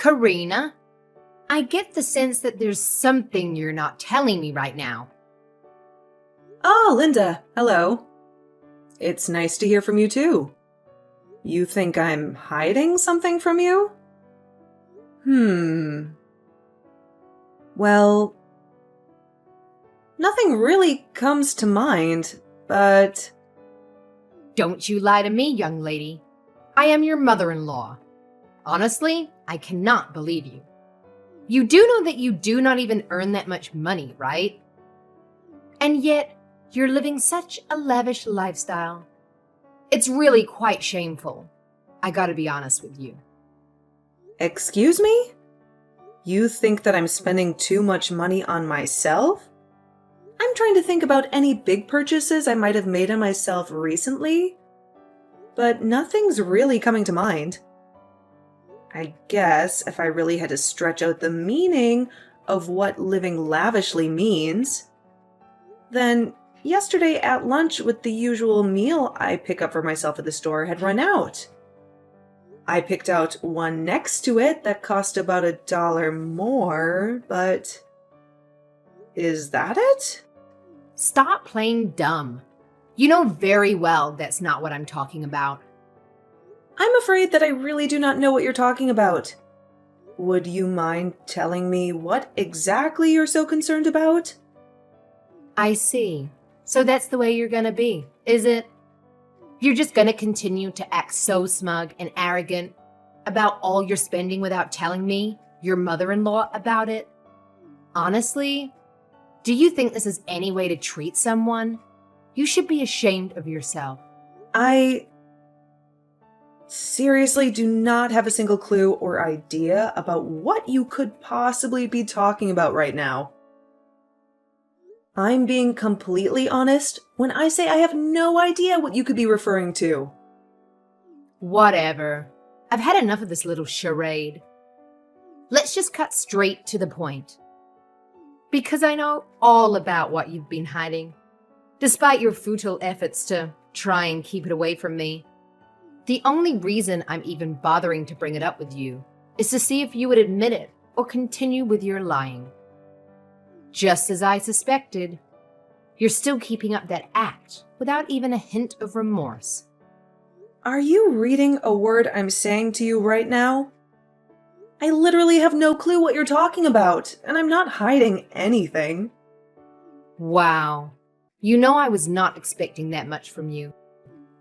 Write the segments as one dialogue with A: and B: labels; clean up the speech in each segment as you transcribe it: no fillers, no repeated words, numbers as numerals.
A: Karina, I get the sense that there's something you're not telling me right now.
B: Oh, Linda, hello. It's nice to hear from you too. You think I'm hiding something from you? Well, nothing really comes to mind, but...
A: Don't you lie to me, young lady. I am your mother-in-law. Honestly, I cannot believe you. You do know that you do not even earn that much money, right? And yet, you're living such a lavish lifestyle. It's really quite shameful. I gotta be honest with you.
B: Excuse me? You think that I'm spending too much money on myself? I'm trying to think about any big purchases I might have made on myself recently, but nothing's really coming to mind. I guess if I really had to stretch out the meaning of what living lavishly means, then yesterday at lunch with the usual meal I pick up for myself at the store had run out. I picked out one next to it that cost about $1 more, but... Is that it?
A: Stop playing dumb. You know very well that's not what I'm talking about.
B: I'm afraid that I really do not know what you're talking about. Would you mind telling me what exactly you're so concerned about?
A: I see. So that's the way you're gonna be, is it? You're just gonna continue to act so smug and arrogant about all your spending without telling me, your mother-in-law, about it? Honestly, do you think this is any way to treat someone? You should be ashamed of yourself.
B: I seriously do not have a single clue or idea about what you could possibly be talking about right now. I'm being completely honest when I say I have no idea what you could be referring to.
A: Whatever. I've had enough of this little charade. Let's just cut straight to the point. Because I know all about what you've been hiding, despite your futile efforts to try and keep it away from me. The only reason I'm even bothering to bring it up with you is to see if you would admit it or continue with your lying. Just as I suspected, you're still keeping up that act without even a hint of remorse.
B: Are you reading a word I'm saying to you right now? I literally have no clue what you're talking about, and I'm not hiding anything.
A: Wow. You know I was not expecting that much from you,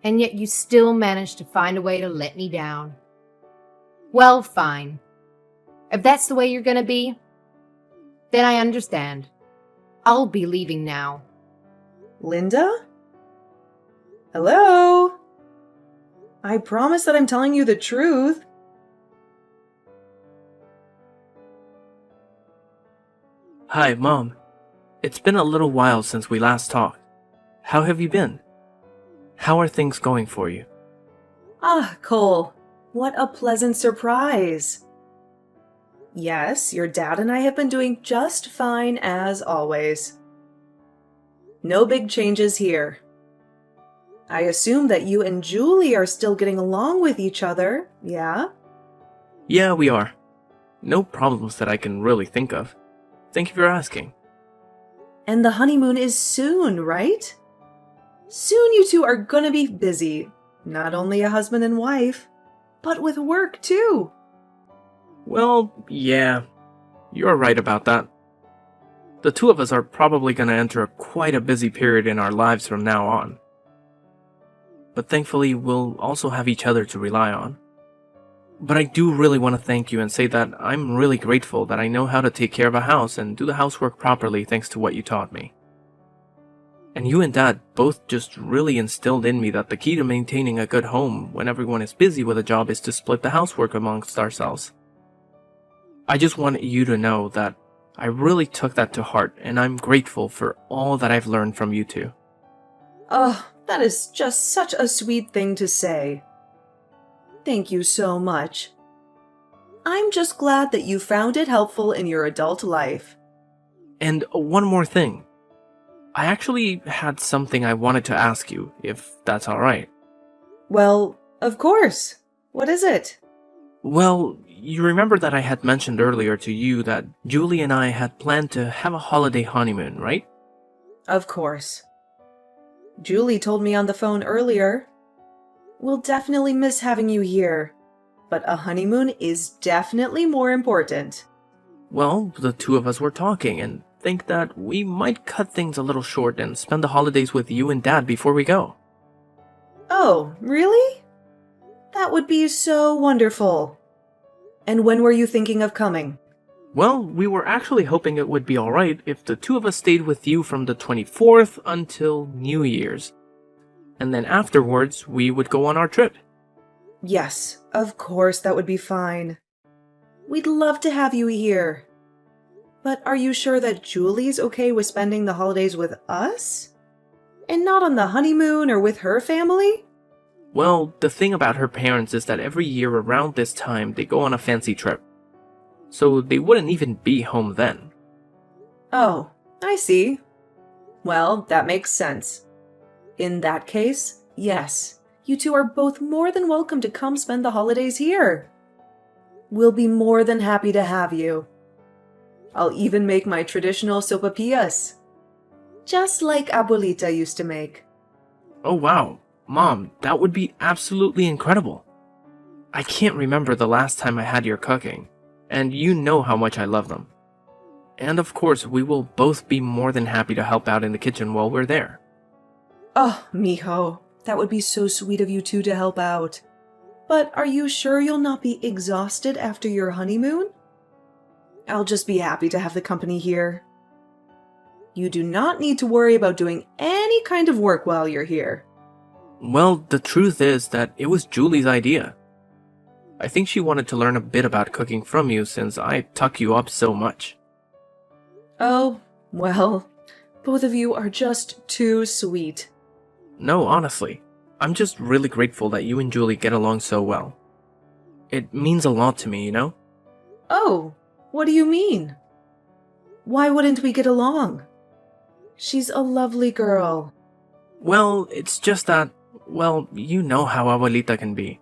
A: and yet you still managed to find a way to let me down. Well, fine. If that's the way you're gonna be, then I understand. I'll be leaving now.
B: Linda? Hello? I promise that I'm telling you the truth.
C: Hi, Mom. It's been a little while since we last talked. How have you been? How are things going for you?
B: Ah, Cole, what a pleasant surprise. Yes, your dad and I have been doing just fine as always. No big changes here. I assume that you and Julie are still getting along with each other, yeah?
C: Yeah, we are. No problems that I can really think of. Thank you for asking.
B: And the honeymoon is soon, right? Soon you two are gonna be busy. Not only a husband and wife, but with work too.
C: Well, yeah. You're right about that. The two of us are probably going to enter quite a busy period in our lives from now on. But thankfully, we'll also have each other to rely on. But I do really want to thank you and say that I'm really grateful that I know how to take care of a house and do the housework properly thanks to what you taught me. And you and Dad both just really instilled in me that the key to maintaining a good home when everyone is busy with a job is to split the housework amongst ourselves. I just want you to know that I really took that to heart, and I'm grateful for all that I've learned from you two.
B: Oh, that is just such a sweet thing to say. Thank you so much. I'm just glad that you found it helpful in your adult life.
C: And one more thing. I actually had something I wanted to ask you, if that's alright.
B: Well, of course. What is it?
C: Well, you remember that I had mentioned earlier to you that Julie and I had planned to have a holiday honeymoon, right?
B: Of course. Julie told me on the phone earlier. We'll definitely miss having you here, but a honeymoon is definitely more important.
C: Well, the two of us were talking and think that we might cut things a little short and spend the holidays with you and Dad before we go.
B: Oh, really? That would be so wonderful. And when were you thinking of coming?
C: Well, we were actually hoping it would be alright if the two of us stayed with you from the 24th until New Year's. And then afterwards, we would go on our trip.
B: Yes, of course that would be fine. We'd love to have you here. But are you sure that Julie's okay with spending the holidays with us? And not on the honeymoon or with her family?
C: Well, the thing about her parents is that every year around this time, they go on a fancy trip. So they wouldn't even be home then.
B: Oh, I see. Well, that makes sense. In that case, yes, you two are both more than welcome to come spend the holidays here. We'll be more than happy to have you. I'll even make my traditional sopapillas, just like Abuelita used to make.
C: Oh wow, Mom, that would be absolutely incredible. I can't remember the last time I had your cooking, and you know how much I love them. And of course, we will both be more than happy to help out in the kitchen while we're there.
B: Oh, mijo, that would be so sweet of you two to help out. But are you sure you'll not be exhausted after your honeymoon? I'll just be happy to have the company here. You do not need to worry about doing any kind of work while you're here.
C: Well, the truth is that it was Julie's idea. I think she wanted to learn a bit about cooking from you since I tuck you up so much.
B: Oh, well, both of you are just too sweet.
C: No, honestly, I'm just really grateful that you and Julie get along so well. It means a lot to me, you know?
B: Oh, what do you mean? Why wouldn't we get along? She's a lovely girl.
C: Well, it's just that, well, you know how Abuelita can be.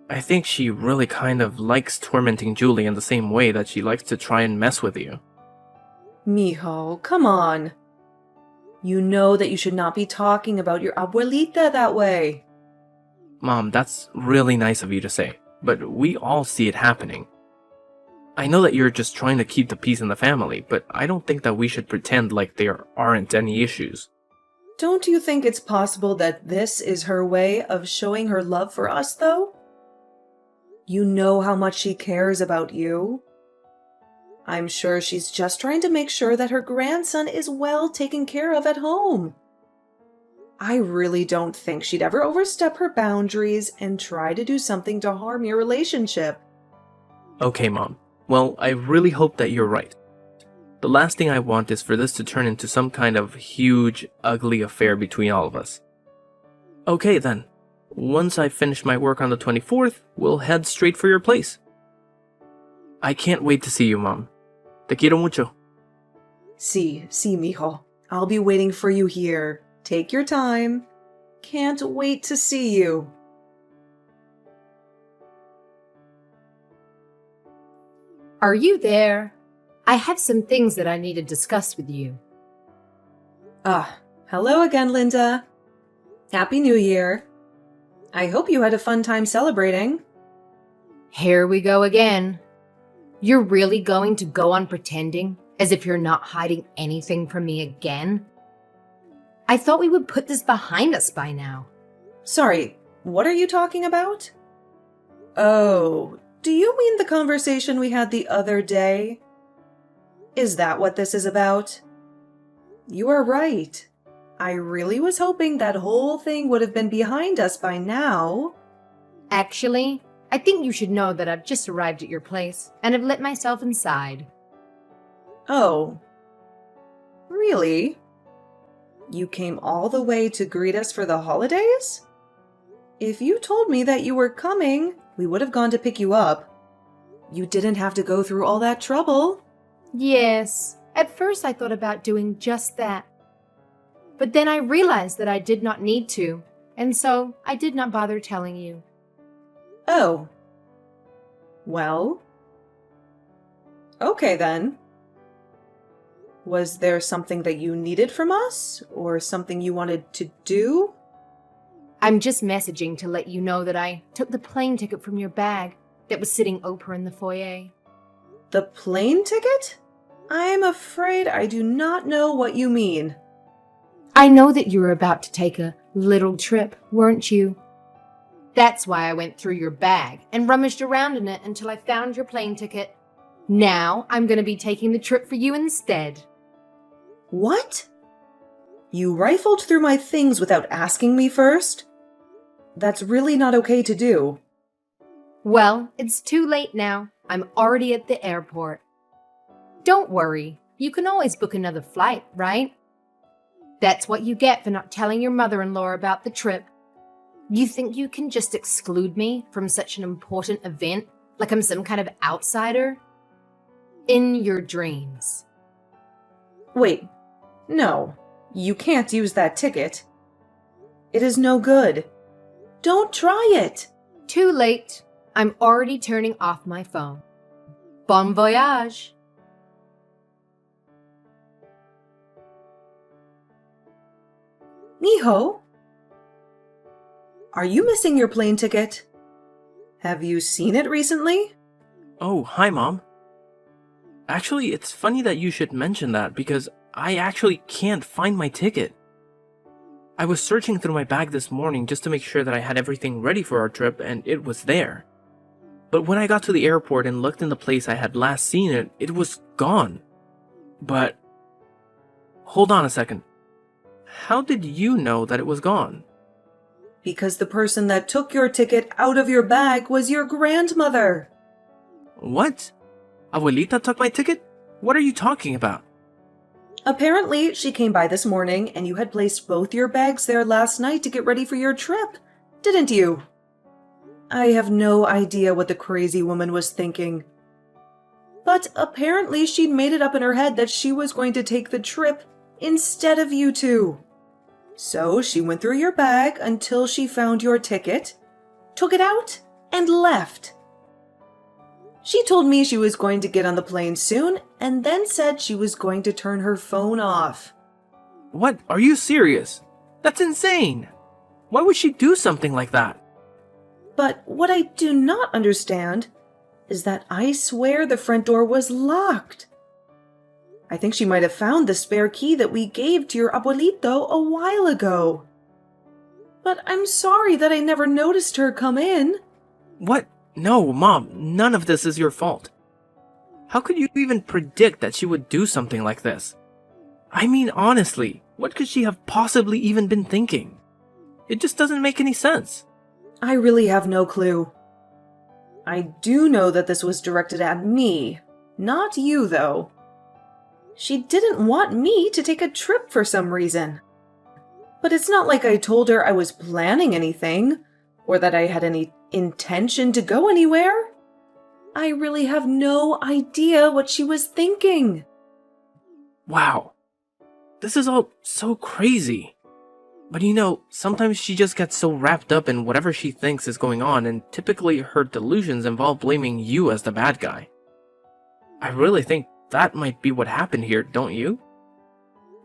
C: I think she really kind of likes tormenting Julie in the same way that she likes to try and mess with you.
B: Mijo, come on. You know that you should not be talking about your abuelita that way.
C: Mom, that's really nice of you to say, but we all see it happening. I know that you're just trying to keep the peace in the family, but I don't think that we should pretend like there aren't any issues.
B: Don't you think it's possible that this is her way of showing her love for us, though? You know how much she cares about you. I'm sure she's just trying to make sure that her grandson is well taken care of at home. I really don't think she'd ever overstep her boundaries and try to do something to harm your relationship.
C: Okay, Mom. Well, I really hope that you're right. The last thing I want is for this to turn into some kind of huge, ugly affair between all of us. Okay, then. Once I finish my work on the 24th, we'll head straight for your place. I can't wait to see you, Mom. Te quiero mucho.
B: Sí, mijo. I'll be waiting for you here. Take your time. Can't wait to see you.
A: Are you there? I have some things that I need to discuss with you.
B: Hello again, Linda. Happy New Year. I hope you had a fun time celebrating.
A: Here we go again. You're really going to go on pretending as if you're not hiding anything from me again? I thought we would put this behind us by now.
B: Sorry, what are you talking about? Oh, do you mean the conversation we had the other day? Is that what this is about? You are right. I really was hoping that whole thing would have been behind us by now.
A: Actually, I think you should know that I've just arrived at your place and have let myself inside.
B: Oh. Really? You came all the way to greet us for the holidays? If you told me that you were coming, we would have gone to pick you up. You didn't have to go through all that trouble.
A: Yes, at first I thought about doing just that. But then I realized that I did not need to, and so I did not bother telling you.
B: Oh. Well? Okay then. Was there something that you needed from us? Or something you wanted to do?
A: I'm just messaging to let you know that I took the plane ticket from your bag that was sitting open in the foyer.
B: The plane ticket? I'm afraid I do not know what you mean.
A: I know that you were about to take a little trip, weren't you? That's why I went through your bag and rummaged around in it until I found your plane ticket. Now I'm going to be taking the trip for you instead.
B: What? You rifled through my things without asking me first? That's really not okay to do.
A: Well, it's too late now. I'm already at the airport. Don't worry. You can always book another flight, right? That's what you get for not telling your mother-in-law about the trip. You think you can just exclude me from such an important event like I'm some kind of outsider? In your dreams.
B: Wait, no, you can't use that ticket. It is no good. Don't try it.
A: Too late. I'm already turning off my phone. Bon voyage.
B: Miho? Are you missing your plane ticket? Have you seen it recently?
C: Oh, hi, Mom. Actually, it's funny that you should mention that because I actually can't find my ticket. I was searching through my bag this morning just to make sure that I had everything ready for our trip and it was there. But when I got to the airport and looked in the place I had last seen it, it was gone. But hold on a second. How did you know that it was gone?
B: Because the person that took your ticket out of your bag was your grandmother.
C: What? Abuelita took my ticket? What are you talking about?
B: Apparently, she came by this morning and you had placed both your bags there last night to get ready for your trip, didn't you? I have no idea what the crazy woman was thinking. But apparently she'd made it up in her head that she was going to take the trip instead of you two. So she went through your bag until she found your ticket, took it out, and left. She told me she was going to get on the plane soon, and then said she was going to turn her phone off.
C: What? Are you serious? That's insane! Why would she do something like that?
B: But what I do not understand is that I swear the front door was locked. I think she might have found the spare key that we gave to your abuelito a while ago. But I'm sorry that I never noticed her come in.
C: What? No, Mom, none of this is your fault. How could you even predict that she would do something like this? I mean, honestly, what could she have possibly even been thinking? It just doesn't make any sense.
B: I really have no clue. I do know that this was directed at me, not you, though. She didn't want me to take a trip for some reason. But it's not like I told her I was planning anything, or that I had any intention to go anywhere. I really have no idea what she was thinking.
C: Wow. This is all so crazy. But you know, sometimes she just gets so wrapped up in whatever she thinks is going on, and typically her delusions involve blaming you as the bad guy. I really think that might be what happened here, don't you?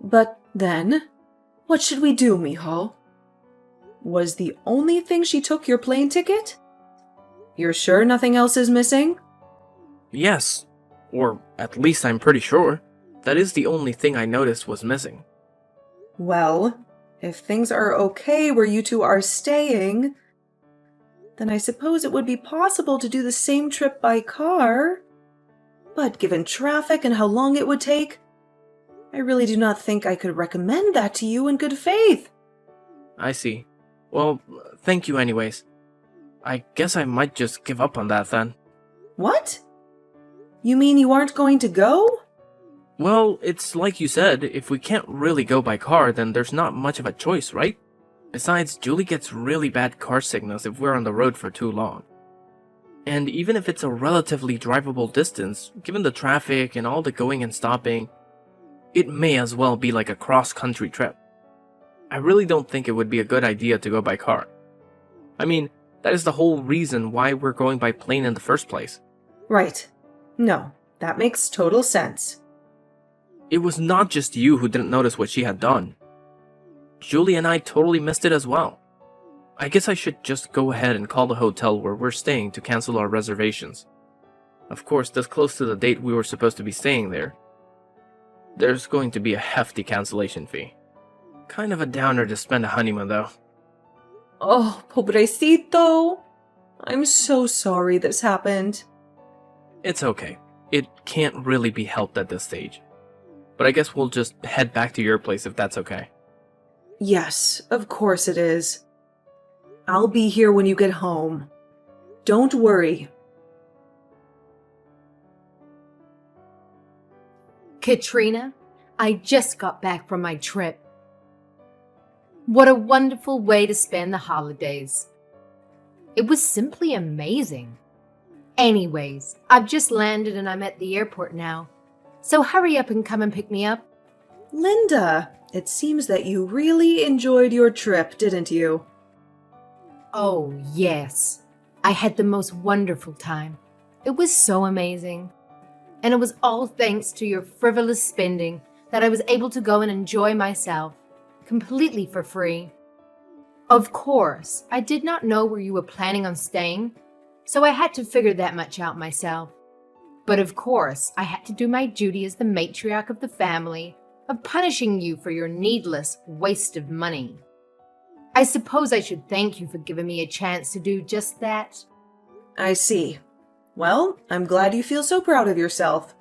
B: But then, what should we do, Miho? Was the only thing she took your plane ticket? You're sure nothing else is missing?
C: Yes. Or at least I'm pretty sure. That is the only thing I noticed was missing.
B: Well, if things are okay where you two are staying, then I suppose it would be possible to do the same trip by car. But given traffic and how long it would take, I really do not think I could recommend that to you in good faith.
C: I see. Well, thank you anyways. I guess I might just give up on that then.
B: What? You mean you aren't going to go?
C: Well, it's like you said, if we can't really go by car, then there's not much of a choice, right? Besides, Julie gets really bad car signals if we're on the road for too long. And even if it's a relatively drivable distance, given the traffic and all the going and stopping, it may as well be like a cross-country trip. I really don't think it would be a good idea to go by car. I mean, that is the whole reason why we're going by plane in the first place.
B: Right. No, that makes total sense.
C: It was not just you who didn't notice what she had done. Julie and I totally missed it as well. I guess I should just go ahead and call the hotel where we're staying to cancel our reservations. Of course, this close to the date we were supposed to be staying there. There's going to be a hefty cancellation fee. Kind of a downer to spend a honeymoon, though.
B: Oh, pobrecito. I'm so sorry this happened.
C: It's okay. It can't really be helped at this stage. But I guess we'll just head back to your place if that's okay.
B: Yes, of course it is. I'll be here when you get home. Don't worry.
A: Katrina, I just got back from my trip. What a wonderful way to spend the holidays. It was simply amazing. Anyways, I've just landed and I'm at the airport now. So hurry up and come and pick me up.
B: Linda, it seems that you really enjoyed your trip, didn't you?
A: Oh, yes. I had the most wonderful time. It was so amazing. And it was all thanks to your frivolous spending that I was able to go and enjoy myself, completely for free. Of course, I did not know where you were planning on staying, so I had to figure that much out myself. But of course, I had to do my duty as the matriarch of the family of punishing you for your needless waste of money. I suppose I should thank you for giving me a chance to do just that.
B: I see. Well, I'm glad you feel so proud of yourself.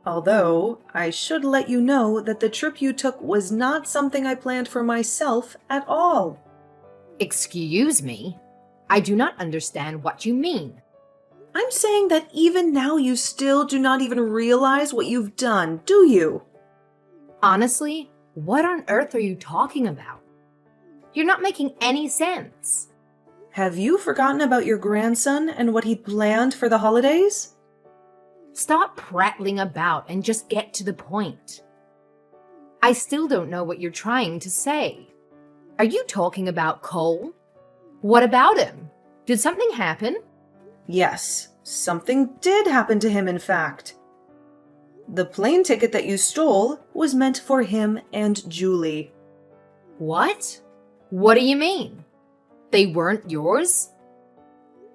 B: Although, I should let you know that the trip you took was not something I planned for myself at all.
A: Excuse me? I do not understand what you mean.
B: I'm saying that even now you still do not even realize what you've done, do you?
A: Honestly, what on earth are you talking about? You're not making any sense.
B: Have you forgotten about your grandson and what he'd planned for the holidays?
A: Stop prattling about and just get to the point. I still don't know what you're trying to say. Are you talking about Cole? What about him? Did something happen?
B: Yes, something did happen to him, in fact. The plane ticket that you stole was meant for him and Julie.
A: What? What do you mean? They weren't yours?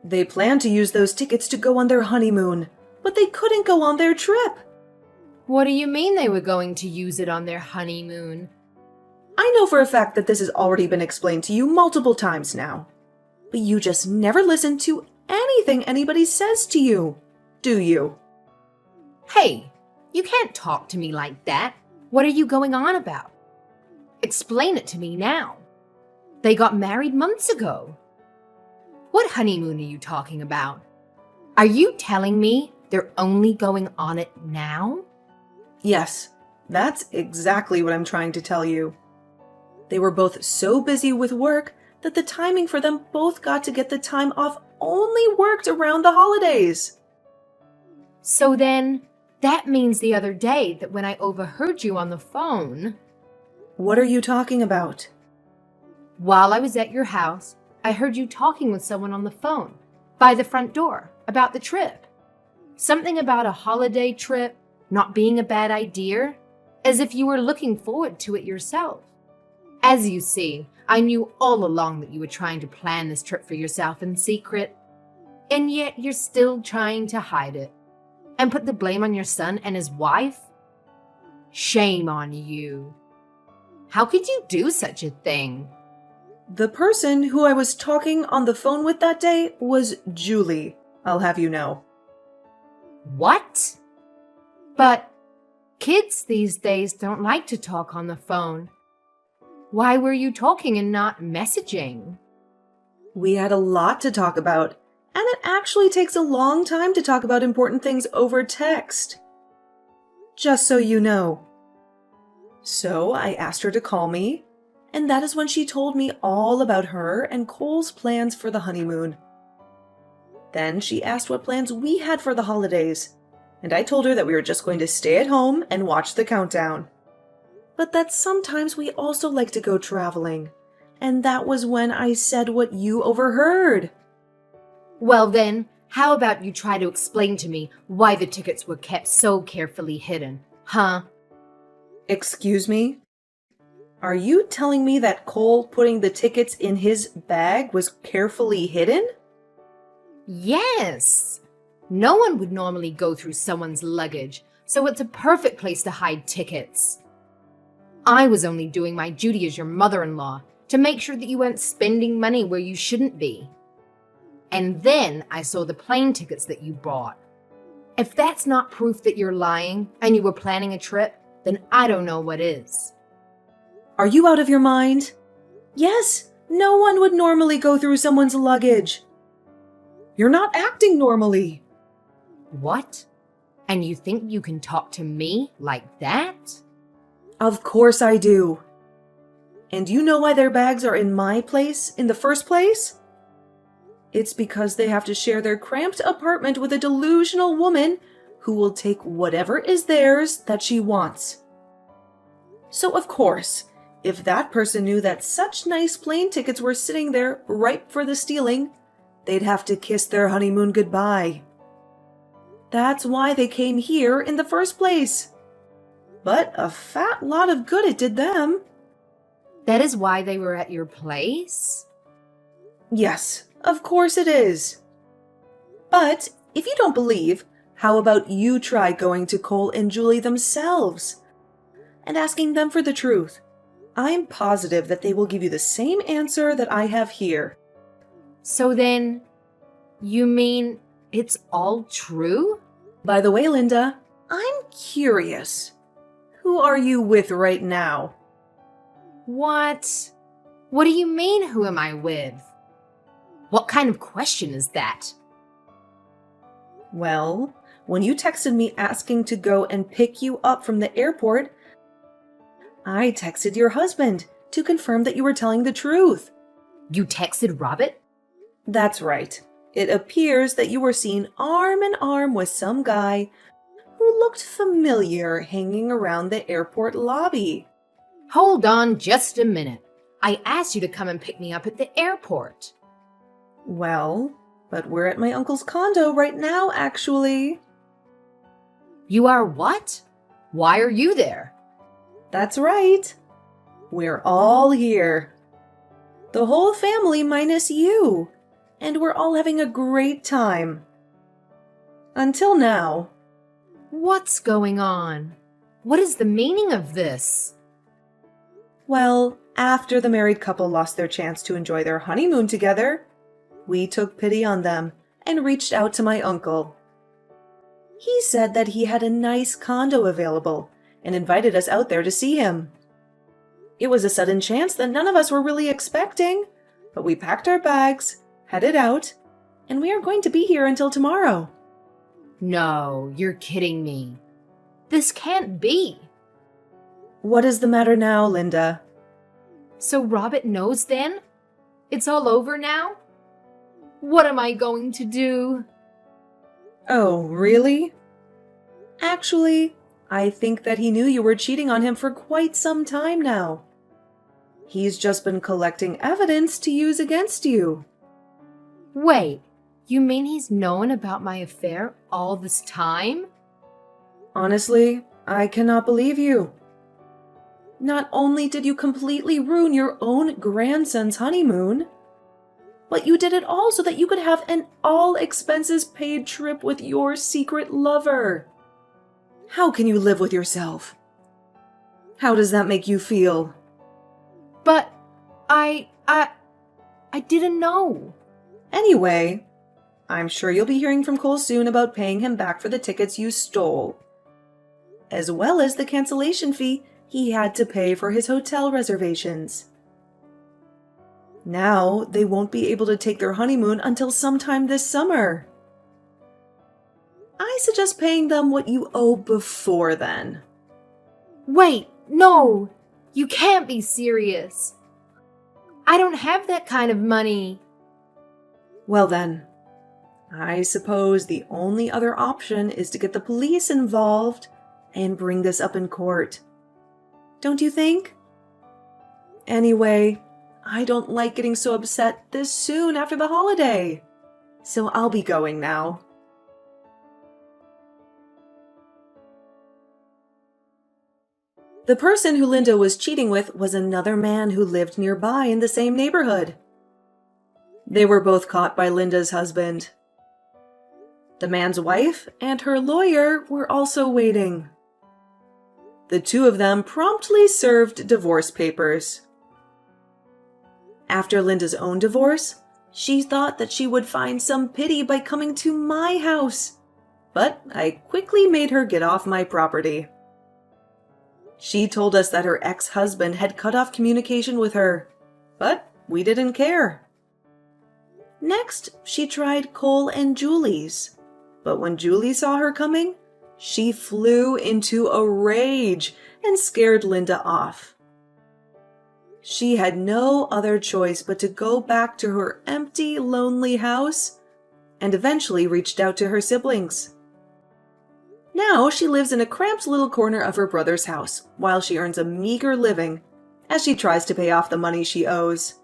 B: They planned to use those tickets to go on their honeymoon, but they couldn't go on their trip.
A: What do you mean they were going to use it on their honeymoon?
B: I know for a fact that this has already been explained to you multiple times now, but you just never listen to anything anybody says to you, do you?
A: Hey, you can't talk to me like that. What are you going on about? Explain it to me now. They got married months ago. What honeymoon are you talking about? Are you telling me they're only going on it now?
B: Yes, that's exactly what I'm trying to tell you. They were both so busy with work that the timing for them both got to get the time off only worked around the holidays.
A: So then, that means the other day that when I overheard you on the phone,
B: What are you talking about?
A: while I was at your house, I heard you talking with someone on the phone by the front door about the trip. Something about a holiday trip not being a bad idea, as if you were looking forward to it yourself. As you see, I knew all along that you were trying to plan this trip for yourself in secret, and yet you're still trying to hide it and put the blame on your son and his wife? Shame on you. How could you do such a thing?
B: The person who I was talking on the phone with that day was Julie, I'll have you know.
A: What? But kids these days don't like to talk on the phone. Why were you talking and not messaging?
B: We had a lot to talk about, and it actually takes a long time to talk about important things over text. Just so you know. So I asked her to call me, and that is when she told me all about her and Cole's plans for the honeymoon. Then she asked what plans we had for the holidays, and I told her that we were just going to stay at home and watch the countdown. But that sometimes we also like to go traveling, and that was when I said what you overheard.
A: Well then, How about you try to explain to me why the tickets were kept so carefully hidden, huh?
B: Excuse me? Are you telling me that Cole putting the tickets in his bag was carefully hidden?
A: Yes. No one would normally go through someone's luggage, so it's a perfect place to hide tickets. I was only doing my duty as your mother-in-law to make sure that you weren't spending money where you shouldn't be. And then I saw the plane tickets that you bought. If that's not proof that you're lying and you were planning a trip, then I don't know what is.
B: Are you out of your mind? Yes, no one would normally go through someone's luggage. You're not acting normally.
A: What? And you think you can talk to me like that?
B: Of course I do. And you know why their bags are in my place in the first place? It's because they have to share their cramped apartment with a delusional woman who will take whatever is theirs that she wants. So of course, if that person knew that such nice plane tickets were sitting there ripe for the stealing, they'd have to kiss their honeymoon goodbye. That's why they came here in the first place. But a fat lot of good it did them.
A: That is why they were at your place?
B: Yes, of course it is. But if you don't believe, how about you try going to Cole and Julie themselves and asking them for the truth? I'm positive that they will give you the same answer that I have here.
A: So then, you mean it's all true?
B: By the way, Linda, I'm curious. Who are you with right now?
A: What? What do you mean, who am I with? What kind of question is that?
B: Well, when you texted me asking to go and pick you up from the airport, I texted your husband to confirm that you were telling the truth.
A: You texted Robert?
B: That's right. It appears that you were seen arm in arm with some guy who looked familiar hanging around the airport lobby.
A: Hold on just a minute. I asked you to come and pick me up at the airport.
B: Well, but we're at my uncle's condo right now, actually.
A: You are what? Why are you there?
B: That's right. We're all here. The whole family minus you. And we're all having a great time. Until now.
A: What's going on? What is the meaning of this?
B: Well, after the married couple lost their chance to enjoy their honeymoon together, we took pity on them and reached out to my uncle. He said that he had a nice condo available and invited us out there to see him. It was a sudden chance that none of us were really expecting, but we packed our bags, headed out, and we are going to be here until tomorrow.
A: No, you're kidding me. This can't be.
B: What is the matter now, Linda?
A: So Robert knows then? It's all over now? What am I going to do?
B: Oh, really? Actually, I think that he knew you were cheating on him for quite some time now. He's just been collecting evidence to use against you.
A: Wait, you mean he's known about my affair all this time?
B: Honestly, I cannot believe you. Not only did you completely ruin your own grandson's honeymoon, but you did it all so that you could have an all-expenses-paid trip with your secret lover. How can you live with yourself? How does that make you feel?
A: But I didn't know.
B: Anyway, I'm sure you'll be hearing from Cole soon about paying him back for the tickets you stole, as well as the cancellation fee he had to pay for his hotel reservations. Now they won't be able to take their honeymoon until sometime this summer. I suggest paying them what you owe before then.
A: Wait, no! You can't be serious. I don't have that kind of money.
B: Well then, I suppose the only other option is to get the police involved and bring this up in court. Don't you think? Anyway, I don't like getting so upset this soon after the holiday. so I'll be going now. The person who Linda was cheating with was another man who lived nearby in the same neighborhood. They were both caught by Linda's husband. The man's wife and her lawyer were also waiting. The two of them promptly served divorce papers. After Linda's own divorce, she thought that she would find some pity by coming to my house, but I quickly made her get off my property. She told us that her ex-husband had cut off communication with her, but we didn't care. Next, she tried Cole and Julie's, but when Julie saw her coming, she flew into a rage and scared Linda off. She had no other choice but to go back to her empty, lonely house and eventually reached out to her siblings. Now she lives in a cramped little corner of her brother's house while she earns a meager living as she tries to pay off the money she owes.